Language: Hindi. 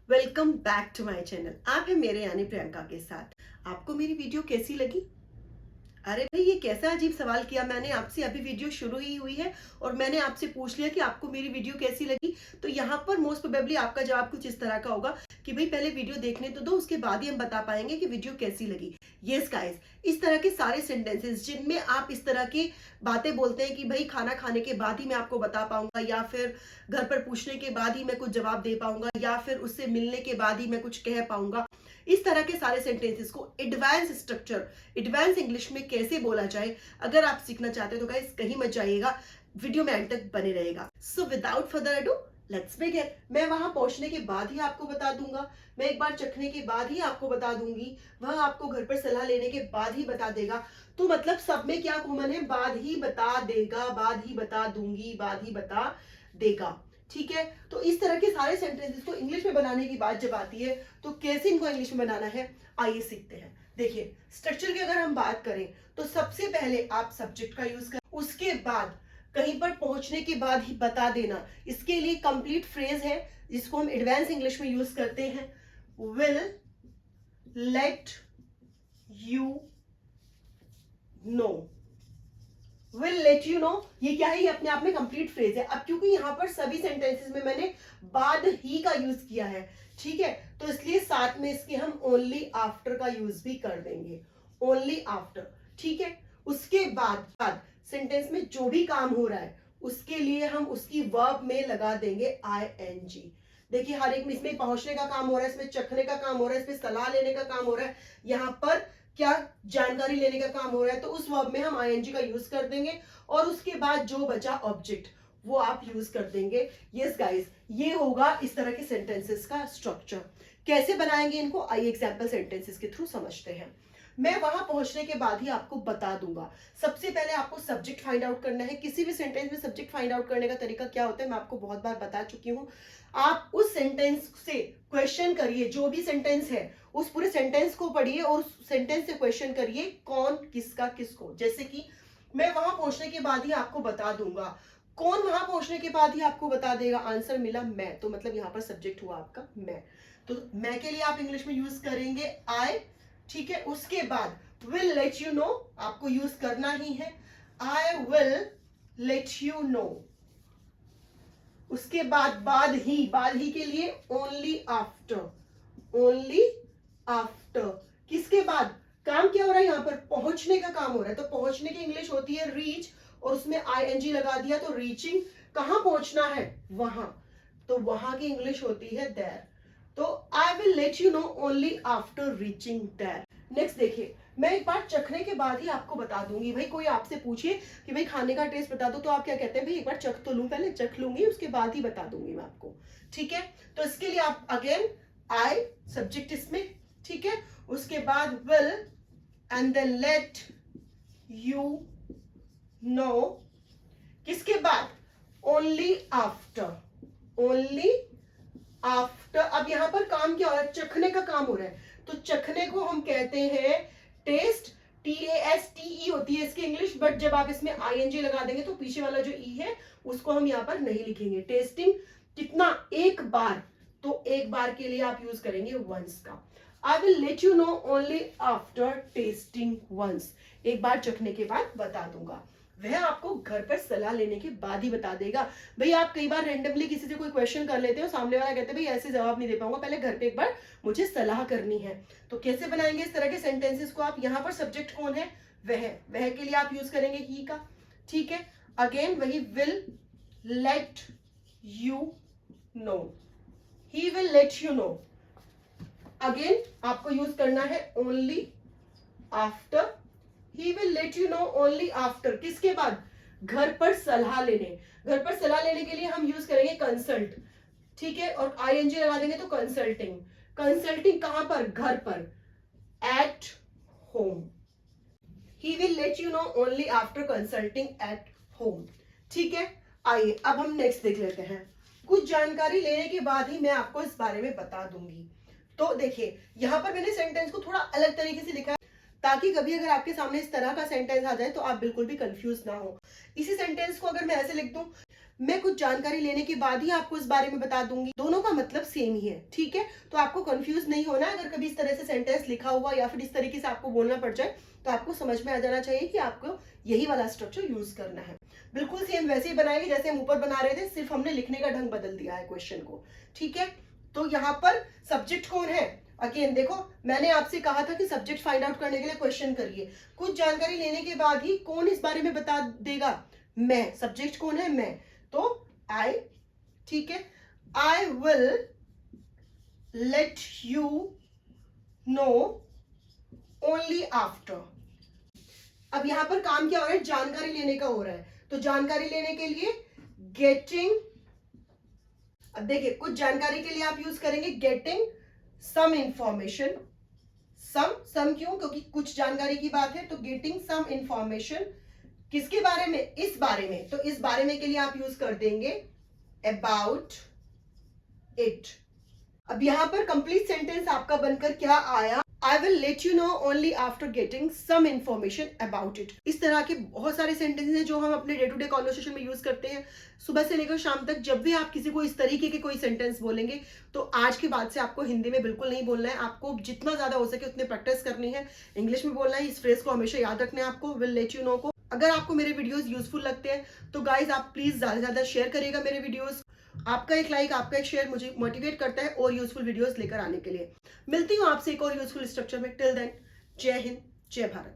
Welcome back to my channel. आप हैं मेरे यानी प्रियंका के साथ। आपको मेरी वीडियो कैसी लगी? अरे भाई, ये कैसा अजीब सवाल किया मैंने आपसे। अभी वीडियो शुरू ही हुई है और मैंने आपसे पूछ लिया कि आपको मेरी वीडियो कैसी लगी। तो यहाँ पर मोस्ट प्रोबेबली आपका जवाब कुछ इस तरह का होगा कि भाई पहले वीडियो देखने तो दो, उसके बाद ही हम बता पाएंगे कि वीडियो कैसी लगी। यस गाइस, इस तरह के सारे सेंटेंसेस जिनमें आप इस तरह की बातें बोलते हैं कि भाई खाना खाने के बाद ही मैं आपको बता पाऊंगा, या फिर घर पर पूछने के बाद ही मैं कुछ जवाब दे पाऊंगा, या फिर उससे मिलने के बाद ही मैं कुछ कह पाऊंगा, इस तरह के सारे सेंटेंसेस को एडवांस स्ट्रक्चर, एडवांस इंग्लिश में कैसे बोला जाए, अगर आप सीखना चाहते हो तो गाइस कहीं मत जाइएगा, वीडियो में एंड तक बने रहेगा। So without further ado, let's begin. मैं वहां पहुंचने के बाद ही आपको बता दूंगा, मैं एक बार चखने के बाद ही आपको बता दूंगी, वह आपको घर पर सलाह लेने के बाद ही बता देगा। तो मतलब सब में क्या कॉमन है? बाद ही बता देगा, बाद ही बता दूंगी, बाद ही बता देगा। ठीक है, तो इस तरह के सारे सेंटेंसेस को इंग्लिश में बनाने की बात जब आती है तो कैसे इनको इंग्लिश में बनाना है, आइए सीखते हैं। देखिए, स्ट्रक्चर की अगर हम बात करें तो सबसे पहले आप सब्जेक्ट का यूज करें, उसके बाद कहीं पर पहुंचने के बाद ही बता देना। इसके लिए कंप्लीट फ्रेज है जिसको हम एडवांस इंग्लिश में यूज करते हैं, will let you no. Will let you no, ये क्या है? ये अपने आप में कंप्लीट फ्रेज है। अब क्योंकि यहां पर सभी सेंटेंसेस में मैंने बाद ही का यूज किया है, ठीक है, तो इसलिए साथ में इसके हम ओनली आफ्टर का यूज भी कर देंगे, ओनली आफ्टर। ठीक है, उसके बाद सेंटेंस में जो भी काम हो रहा है उसके लिए हम उसकी वर्ब में लगा देंगे ING। देखिए, हर एक में इसमें पहुंचने का काम हो रहा है, इसमें चखने का काम हो रहा है, इसमें सलाह लेने का काम हो रहा है, यहां पर क्या जानकारी लेने का काम हो रहा है, तो उस वर्ब में हम ING का यूज कर देंगे और उसके बाद जो बचा ऑब्जेक्ट वो आप यूज कर देंगे। यस गाइस, ये होगा इस तरह के सेंटेंसेस का स्ट्रक्चर। कैसे बनाएंगे इनको, आइए एग्जांपल सेंटेंसेस के थ्रू समझते हैं। मैं वहां पहुंचने के बाद ही आपको बता दूंगा। सबसे पहले आपको सब्जेक्ट फाइंड आउट करना है। किसी भी सेंटेंस में सब्जेक्ट फाइंड आउट करने का तरीका क्या होता है मैं आपको बहुत बार बता चुकी हूं। आप उस सेंटेंस से क्वेश्चन करिए, जो भी सेंटेंस है उस पूरे सेंटेंस को पढ़िए और उस सेंटेंस से क्वेश्चन करिए कौन किसका किसको। जैसे कि मैं वहां पहुंचने के बाद ही आपको बता दूंगा, कौन वहां पहुंचने के बाद ही आपको बता देगा? आंसर मिला मैं, तो मतलब यहां पर सब्जेक्ट हुआ आपका मैं। तो मैं के लिए आप इंग्लिश में यूज करेंगे आई। ठीक है, उसके बाद विल लेट यू नो आपको यूज करना ही है, आई विल लेट यू नो। उसके बाद ही के लिए ओनली आफ्टर, ओनली आफ्टर। किसके बाद? काम क्या हो रहा है यहां पर? पहुंचने का काम हो रहा है, तो पहुंचने की इंग्लिश होती है रीच और उसमें ING लगा दिया तो रीचिंग। कहां पहुंचना है? वहां, तो वहां की इंग्लिश होती है देयर। तो I will let you know only after reaching there. Next देखिए, मैं एक बार चखने के बाद ही आपको बता दूंगी। भाई कोई आपसे पूछिए कि भाई खाने का टेस्ट बता दो, तो आप क्या कहते हैं? भाई एक बार चख तो लूं, पहले चख लूंगी उसके बाद ही बता दूंगी मैं आपको। ठीक है, तो इसके लिए आप अगेन आई सब्जेक्ट इसमें, ठीक है, उसके बाद will and then let you know. किसके बाद? Only after, only after. अब यहां पर काम क्या हो रहा है? चखने का काम हो रहा है, तो चखने को हम कहते हैं टेस्ट। TASTE होती है इसकी इंग्लिश, बट जब आप इसमें ING लगा देंगे तो पीछे वाला जो ई है उसको हम यहां पर नहीं लिखेंगे। टेस्टिंग कितना? एक बार, तो एक बार के लिए आप यूज करेंगे वंस का। I will let you know only after testing once, एक बार चखने के बाद बता दूंगा। वह आपको घर पर सलाह लेने के बाद ही बता देगा। भाई आप कई बार रेंडमली किसी से कोई क्वेश्चन कर लेते हो, सामने वाला कहते हैं भाई ऐसे जवाब नहीं दे पाऊंगा, पहले घर पे एक बार मुझे सलाह करनी है। तो कैसे बनाएंगे इस तरह के सेंटेंसेस को आप? यहाँ पर सब्जेक्ट कौन है? वह के लिए आप यूज करेंगे ही का। ठीक है, अगेन वही will let you no, he will let you no. Again आपको यूज करना है only after, he will let you know only after. किसके बाद? घर पर सलाह लेने। घर पर सलाह लेने के लिए हम यूज करेंगे कंसल्ट, ठीक है, और ING लगा देंगे तो कंसल्टिंग। कंसल्टिंग कहां पर? घर पर, at home. He will let you know only after consulting at home. ठीक है, आइए अब हम नेक्स्ट देख लेते हैं। कुछ जानकारी लेने के बाद ही मैं आपको इस बारे में बता दूंगी। तो देखिए, यहां पर मैंने सेंटेंस को थोड़ा अलग तरीके से लिखा है ताकि कभी अगर आपके सामने इस तरह का सेंटेंस आ जाए तो आप बिल्कुल भी कंफ्यूज ना हो। इसी सेंटेंस को अगर मैं ऐसे लिख दूं, मैं कुछ जानकारी लेने के बाद ही आपको इस बारे में बता दूंगी, दोनों का मतलब सेम ही है, ठीक है। तो आपको कंफ्यूज नहीं होना। अगर कभी इस तरह से सेंटेंस लिखा हुआ या फिर इस तरीके से आपको बोलना पड़ जाए तो आपको समझ में आ जाना चाहिए कि आपको यही वाला स्ट्रक्चर यूज करना है। बिल्कुल सेम वैसे ही बनाएंगे जैसे हम ऊपर बना रहे थे, सिर्फ हमने लिखने का ढंग बदल दिया है क्वेश्चन को, ठीक है। तो यहाँ पर सब्जेक्ट कौन है, अगेन देखो मैंने आपसे कहा था कि सब्जेक्ट फाइंड आउट करने के लिए क्वेश्चन करिए। कुछ जानकारी लेने के बाद ही कौन इस बारे में बता देगा, मैं। सब्जेक्ट कौन है, मैं। तो आई, ठीक है। आई will let you know only after. अब यहां पर काम क्या हो रहा है, जानकारी लेने का हो रहा है। तो जानकारी लेने के लिए गेटिंग, अब देखिए कुछ जानकारी के लिए आप यूज करेंगे गेटिंग सम इंफॉर्मेशन। सम क्यों, क्योंकि कुछ जानकारी की बात है, तो गेटिंग सम इंफॉर्मेशन किसके बारे में, इस बारे में। तो इस बारे में के लिए आप यूज कर देंगे अबाउट इट। अब यहां पर कंप्लीट सेंटेंस आपका बनकर क्या आया, I will let you know only after getting some information about it. इस तरह के बहुत सारे सेंटेंसेस हैं जो हम अपने डे टू डे कॉन्वर्सेशन में यूज करते हैं। सुबह से लेकर शाम तक जब भी आप किसी को इस तरीके के कोई सेंटेंस बोलेंगे तो आज के बाद से आपको हिंदी में बिल्कुल नहीं बोलना है। आपको जितना ज्यादा हो सके उतनी प्रैक्टिस करनी है, इंग्लिश में बोलना है। इस फ्रेज को हमेशा याद रखना है आपको, विल लेट यू नो को। अगर आपको मेरे वीडियोस यूजफुल लगते हैं तो गाइज आप प्लीज ज्यादा से ज्यादा शेयर करिएगा मेरे वीडियोस। आपका एक लाइक, आपका एक शेयर मुझे मोटिवेट करता है और यूजफुल वीडियोस लेकर आने के लिए। मिलती हूँ आपसे एक और यूजफुल स्ट्रक्चर में। टिल देन, जय हिंद, जय भारत।